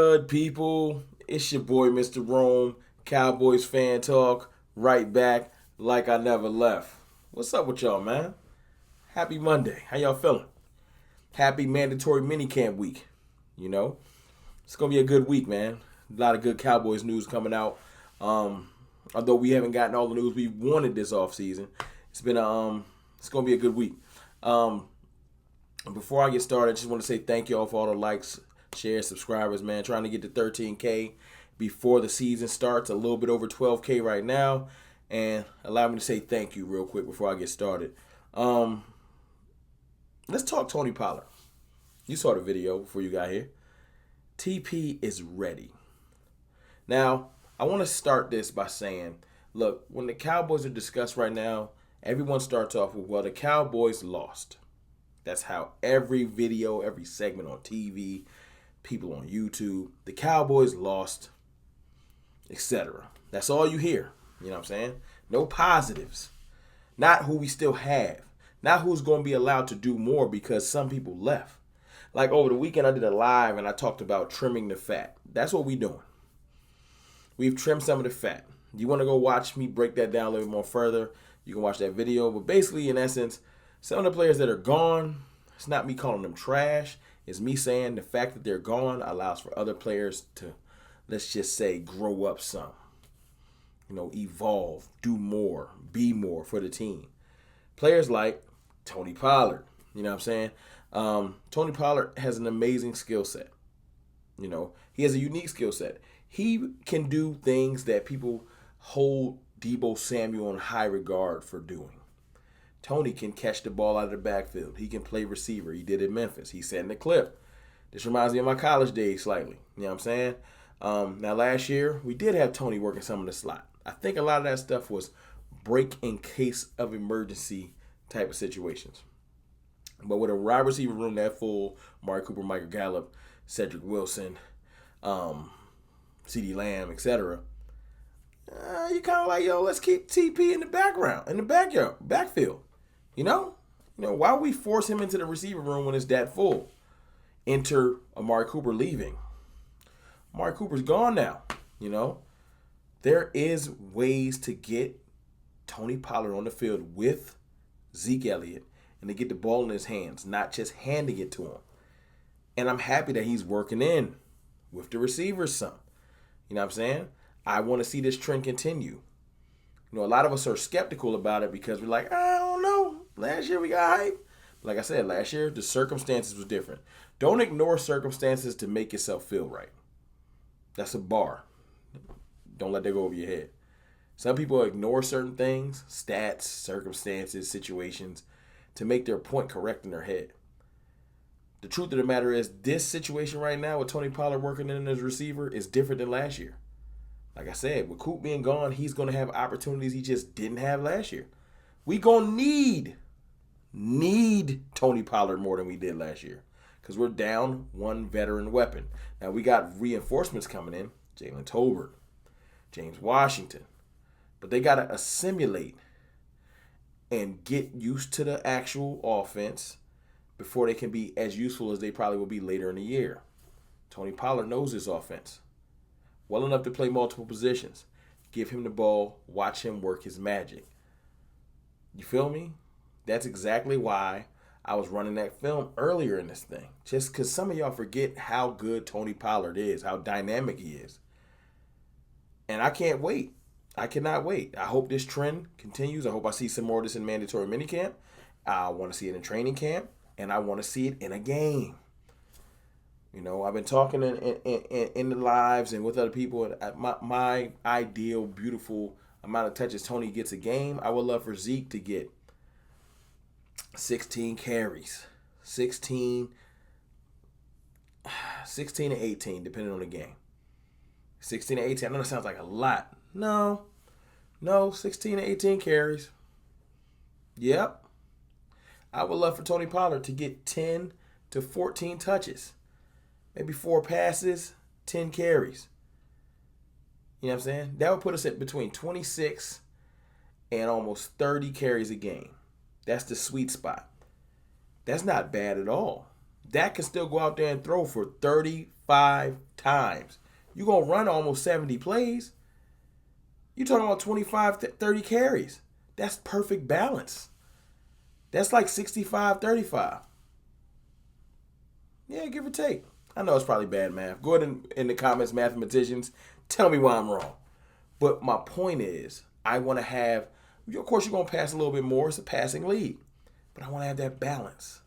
good, people? It's your boy, Mr. Rome, Cowboys fan talk, right back like I never left. What's up with y'all, man? Happy Monday. How y'all feeling? Happy mandatory minicamp week. You know, it's going to be a good week, man. A lot of good Cowboys news coming out. Although we haven't gotten all the news we wanted this offseason, it's going to be a good week. Before I get started, I just want to say thank y'all for all the likes, shares, subscribers, man. Trying to get to 13K before the season starts. A little bit over 12K right now. And allow me to say thank you real quick before I get started. Let's talk Tony Pollard. You saw the video before you got here. TP is ready. Now, I want to start this by saying, look, when the Cowboys are discussed right now, everyone starts off with, well, the Cowboys lost. That's how every video, every segment on TV, people on YouTube, the Cowboys lost, etc. That's all you hear. You know what I'm saying? No positives. Not who we still have. Not who's going to be allowed to do more because some people left. Like over the weekend, I did a live and I talked about trimming the fat. That's what we're doing. We've trimmed some of the fat. You want to go watch me break that down a little bit more further, you can watch that video. But basically, in essence, some of the players that are gone, it's not me calling them trash. It's me saying the fact that they're gone allows for other players to, let's just say, grow up some. You know, evolve, do more, be more for the team. Players like Tony Pollard, you know what I'm saying? Tony Pollard has an amazing skill set. You know, he has a unique skill set. He can do things that people hold Deebo Samuel in high regard for doing. Tony can catch the ball out of the backfield. He can play receiver. He did it in Memphis. He said in the clip. This reminds me of my college days slightly. You know what I'm saying? Now, last year, we did have Tony working some of the slot. I think a lot of that stuff was break in case of emergency type of situations. But with a wide receiver room that full, Amari Cooper, Michael Gallup, Cedric Wilson, CeeDee Lamb, etc., you kind of like, yo, let's keep TP in the background, in the backfield. You know, why would we force him into the receiver room when it's that full? Enter Amari Cooper leaving. Amari Cooper's gone now. You know, there is ways to get Tony Pollard on the field with Zeke Elliott and to get the ball in his hands, not just handing it to him. And I'm happy that he's working in with the receivers some. You know what I'm saying? I want to see this trend continue. You know, a lot of us are skeptical about it because we're like, I don't know. Last year we got hype. Like I said, last year the circumstances was different. Don't ignore circumstances to make yourself feel right. That's a bar. Don't let that go over your head. Some people ignore certain things, stats, circumstances, situations, to make their point correct in their head. The truth of the matter is, this situation right now with Tony Pollard working in as receiver is different than last year. Like I said, with Coop being gone, he's going to have opportunities he just didn't have last year. We going to need Tony Pollard more than we did last year because we're down one veteran weapon. Now, we got reinforcements coming in, Jalen Tolbert, James Washington, but they got to assimilate and get used to the actual offense before they can be as useful as they probably will be later in the year. Tony Pollard knows his offense well enough to play multiple positions. Give him the ball, watch him work his magic. You feel me? That's exactly why I was running that film earlier in this thing. Just because some of y'all forget how good Tony Pollard is, how dynamic he is. And I can't wait. I cannot wait. I hope this trend continues. I hope I see some more of this in mandatory minicamp. I want to see it in training camp. And I want to see it in a game. You know, I've been talking in the lives and with other people. My ideal, beautiful amount of touches Tony gets a game, I would love for Zeke to get 16 carries. 16 to 18, depending on the game. 16 to 18, I know that sounds like a lot. No, 16 to 18 carries. Yep. I would love for Tony Pollard to get 10 to 14 touches. Maybe 4 passes, 10 carries. You know what I'm saying? That would put us at between 26 and almost 30 carries a game. That's the sweet spot. That's not bad at all. Dak can still go out there and throw for 35 5 times. You're going to run almost 70 plays. You're talking about 25 to 30 carries. That's perfect balance. That's like 65-35. Yeah, give or take. I know it's probably bad math. Go ahead in the comments, mathematicians. Tell me why I'm wrong. But my point is, I want to have, of course, you're going to pass a little bit more. It's a passing league. But I want to have that balance.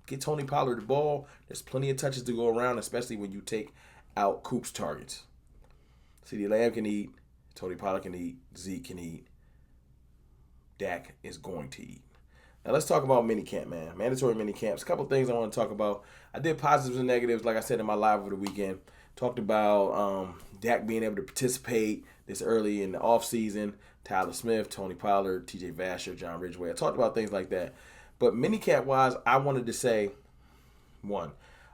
Get Tony Pollard the ball. There's plenty of touches to go around, especially when you take out Coop's targets. CeeDee Lamb can eat. Tony Pollard can eat. Zeke can eat. Dak is going to eat. Now let's talk about minicamp, man. Mandatory minicamps. A couple things I want to talk about. I did positives and negatives, like I said in my live over the weekend. Talked about Dak being able to participate this early in the offseason. Tyler Smith, Tony Pollard, TJ Vasher, John Ridgeway. I talked about things like that. But minicamp-wise, I wanted to say, one,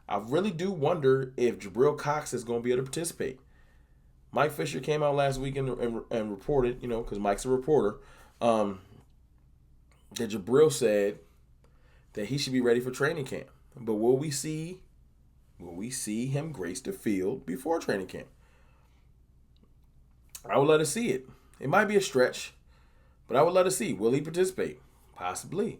I really do wonder if Jabril Cox is going to be able to participate. Mike Fisher came out last week and reported, because Mike's a reporter, that Jabril said that he should be ready for training camp. But will we see him grace the field before training camp? I would let us see it. It might be a stretch, but I would let us see. Will he participate? Possibly.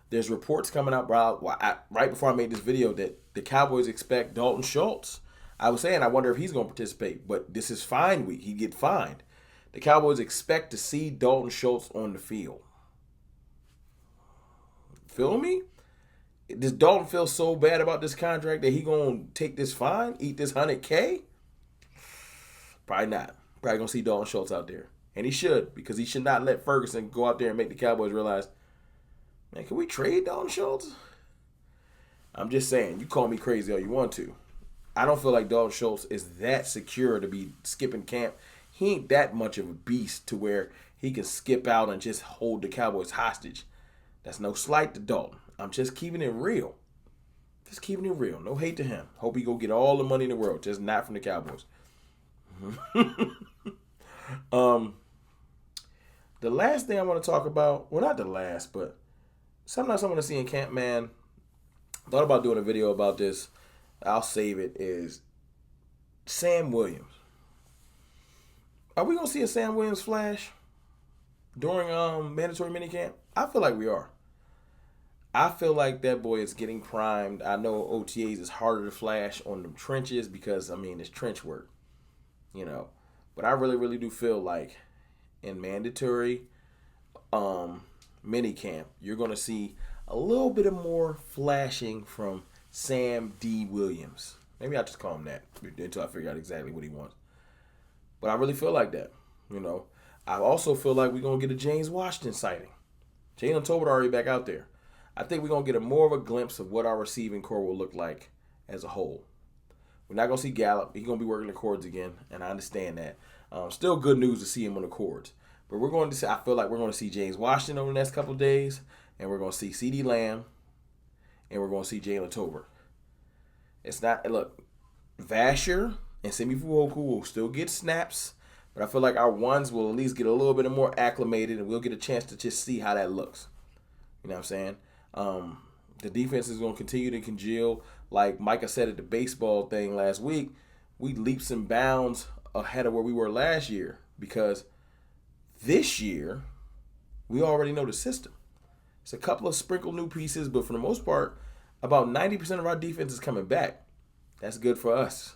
There's reports coming out right before I made this video that the Cowboys expect Dalton Schultz. I was saying I wonder if he's going to participate, but this is fine week. He'd get fined. The Cowboys expect to see Dalton Schultz on the field. Feel me? Does Dalton feel so bad about this contract that he going to take this fine, eat this $100K? Probably not. Probably going to see Dalton Schultz out there. And he should, because he should not let Ferguson go out there and make the Cowboys realize, man, can we trade Dalton Schultz? I'm just saying, you call me crazy all you want to. I don't feel like Dalton Schultz is that secure to be skipping camp. He ain't that much of a beast to where he can skip out and just hold the Cowboys hostage. That's no slight to Dalton. I'm just keeping it real. Just keeping it real. No hate to him. Hope he go get all the money in the world, just not from the Cowboys. The last thing I want to talk about, well, not the last, but something else I want to see in camp, man. Thought about doing a video about this. I'll save it. Is Sam Williams. Are we going to see a Sam Williams flash during mandatory minicamp? I feel like we are. I feel like that boy is getting primed. I know OTAs is harder to flash on the trenches because, it's trench work, But I really, really do feel like in mandatory minicamp, you're going to see a little bit of more flashing from Sam D. Williams. Maybe I'll just call him that until I figure out exactly what he wants. But I really feel like that, I also feel like we're going to get a James Washington sighting. Jalen Tolbert already back out there. I think we're going to get more of a glimpse of what our receiving core will look like as a whole. We're not going to see Gallup. He's going to be working the cords again, and I understand that. Still good news to see him on the cords. But I feel like we're going to see James Washington over the next couple of days, and we're going to see CeeDee Lamb, and we're going to see Jalen Tolbert. Vasher and Simi Fuoku will still get snaps, but I feel like our ones will at least get a little bit more acclimated, and we'll get a chance to just see how that looks. You know what I'm saying? The defense is going to continue to congeal. Like Micah said at the baseball thing last week, we leaps and bounds ahead of where we were last year because this year we already know the system. It's a couple of sprinkled new pieces, but for the most part, about 90% of our defense is coming back. That's good for us.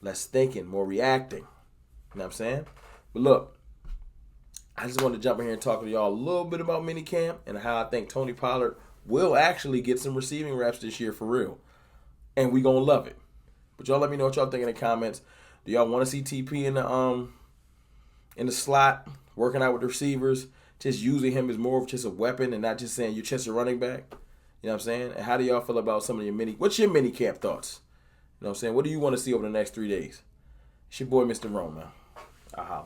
Less thinking, more reacting. You know what I'm saying? But look, I just wanted to jump in here and talk to y'all a little bit about minicamp and how I think Tony Pollard will actually get some receiving reps this year for real. And we going to love it. But y'all let me know what y'all think in the comments. Do y'all want to see TP in the slot, working out with the receivers, just using him as more of just a weapon and not just saying you're just a running back? You know what I'm saying? And how do y'all feel about some of your what's your minicamp thoughts? You know what I'm saying? What do you want to see over the next 3 days? It's your boy, Mr. Rome, man. Aha.